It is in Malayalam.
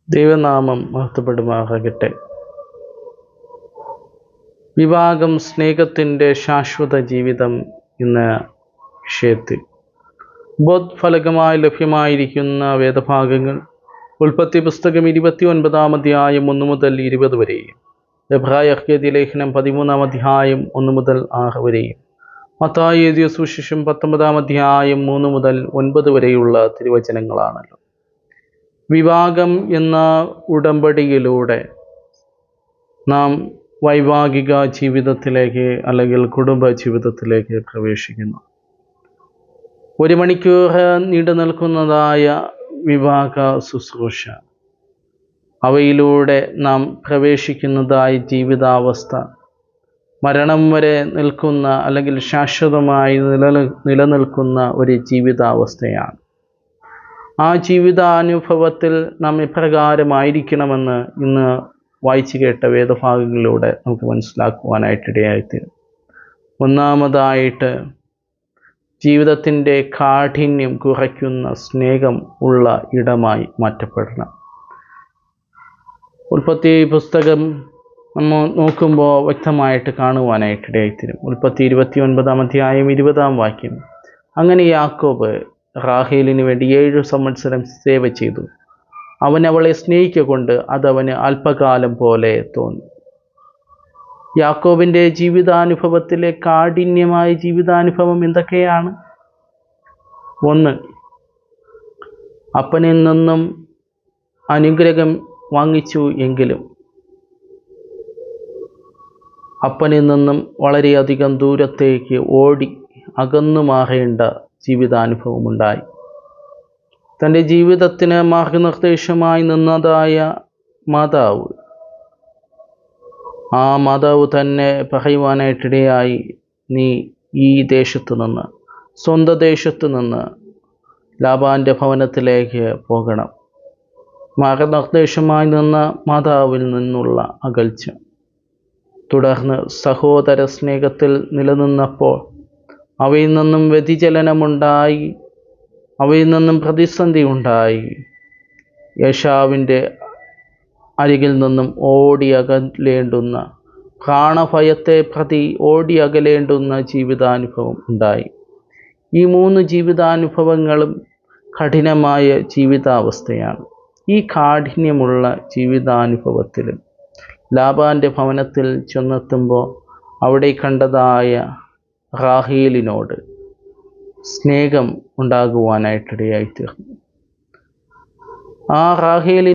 ദൈവനാമം മഹത്വപ്പെടുമാറാകട്ടെ. വിവാഹം സ്നേഹത്തിൻ്റെ ശാശ്വത ജീവിതം എന്ന വിഷയത്തിൽ ബോധഫലകമായി ലഭ്യമായിരിക്കുന്ന വേദഭാഗങ്ങൾ ഉൽപ്പത്തി പുസ്തകം 29 അധ്യായം 1 മുതൽ 20 വരെയും, എബ്രായർക്കെഴുതിയ ലേഖനം 13 അധ്യായം 1 മുതൽ 6 വരെയും, മത്തായി എഴുതിയ സുവിശേഷം 19 അധ്യായം 3 മുതൽ 9 വരെയുള്ള തിരുവചനങ്ങളാണല്ലോ. വിവാഹം എന്ന ഉടമ്പടിയിലൂടെ നാം വൈവാഹിക ജീവിതത്തിലേക്ക് അല്ലെങ്കിൽ കുടുംബ ജീവിതത്തിലേക്ക് പ്രവേശിക്കുന്നു. 1 മണിക്കൂർ നീണ്ടു നിൽക്കുന്നതായ വിവാഹ ശുശ്രൂഷ, അവയിലൂടെ നാം പ്രവേശിക്കുന്നതായ ജീവിതാവസ്ഥ മരണം വരെ നിൽക്കുന്ന അല്ലെങ്കിൽ ശാശ്വതമായി നിലനിൽക്കുന്ന ഒരു ജീവിതാവസ്ഥയാണ്. ആ ജീവിതാനുഭവത്തിൽ നാം എപ്രകാരമായിരിക്കണമെന്ന് ഇന്ന് വായിച്ചു കേട്ട വേദഭാഗങ്ങളിലൂടെ നമുക്ക് മനസ്സിലാക്കുവാനായിട്ടിടയായിത്തീരും. ഒന്നാമതായിട്ട്, ജീവിതത്തിൻ്റെ കാഠിന്യം കുറയ്ക്കുന്ന സ്നേഹം ഉള്ള ഇടമായി മാറ്റപ്പെടണം. ഉൽപ്പത്തി പുസ്തകം നമ്മൾ നോക്കുമ്പോൾ വ്യക്തമായിട്ട് കാണുവാനായിട്ടിടയായിത്തീരും. ഉൽപ്പത്തി 29 അധ്യായം 20 വാക്യം, അങ്ങനെ യാക്കോബ് റാഹേലിന് വേണ്ടി 7 സംവത്സരം സേവ ചെയ്തു. അവൻ അവളെ സ്നേഹിക്കൊണ്ട് അതവന് അല്പകാലം പോലെ തോന്നി. യാക്കോബിൻ്റെ ജീവിതാനുഭവത്തിലെ കാഠിന്യമായ ജീവിതാനുഭവം എന്തൊക്കെയാണ്? 1, അപ്പനിൽ നിന്നും അനുഗ്രഹം വാങ്ങിച്ചു എങ്കിലും അപ്പനിൽ നിന്നും വളരെയധികം ദൂരത്തേക്ക് ഓടി അകന്നു മാറേണ്ട ജീവിതാനുഭവമുണ്ടായി. തൻ്റെ ജീവിതത്തിന് മാർഗനിർദ്ദേശമായി നിന്നതായ മാതാവ്, ആ മാതാവ് തന്നെ പറയുവാനായിട്ടിടയായി, നീ ഈ ദേശത്തു നിന്ന്, സ്വന്തം ദേശത്തു നിന്ന് ലാബാൻ്റെ ഭവനത്തിലേക്ക് പോകണം. മാർഗനിർദ്ദേശമായി നിന്ന മാതാവിൽ നിന്നുള്ള അകൽച്ച, തുടർന്ന് സഹോദര സ്നേഹത്തിൽ നിലനിന്നപ്പോൾ അവയിൽ നിന്നും വ്യതിചലനമുണ്ടായി, അവയിൽ നിന്നും പ്രതിസന്ധി ഉണ്ടായി. യേശാവിൻ്റെ അരികിൽ നിന്നും ഓടി അകലേണ്ടുന്ന, പ്രാണഭയത്തെ പ്രതി ഓടി അകലേണ്ടുന്ന ജീവിതാനുഭവം ഉണ്ടായി. ഈ 3 ജീവിതാനുഭവങ്ങളും കഠിനമായ ജീവിതാവസ്ഥയാണ്. ഈ കാഠിന്യമുള്ള ജീവിതാനുഭവത്തിലും ലാബാൻ്റെ ഭവനത്തിൽ ചെന്നെത്തുമ്പോൾ അവിടെ കണ്ടതായ റാഹേലിനോട് സ്നേഹം ഉണ്ടാകുവാനായിട്ടിടയായിത്തീർന്നു. ആ റാഹേലിന്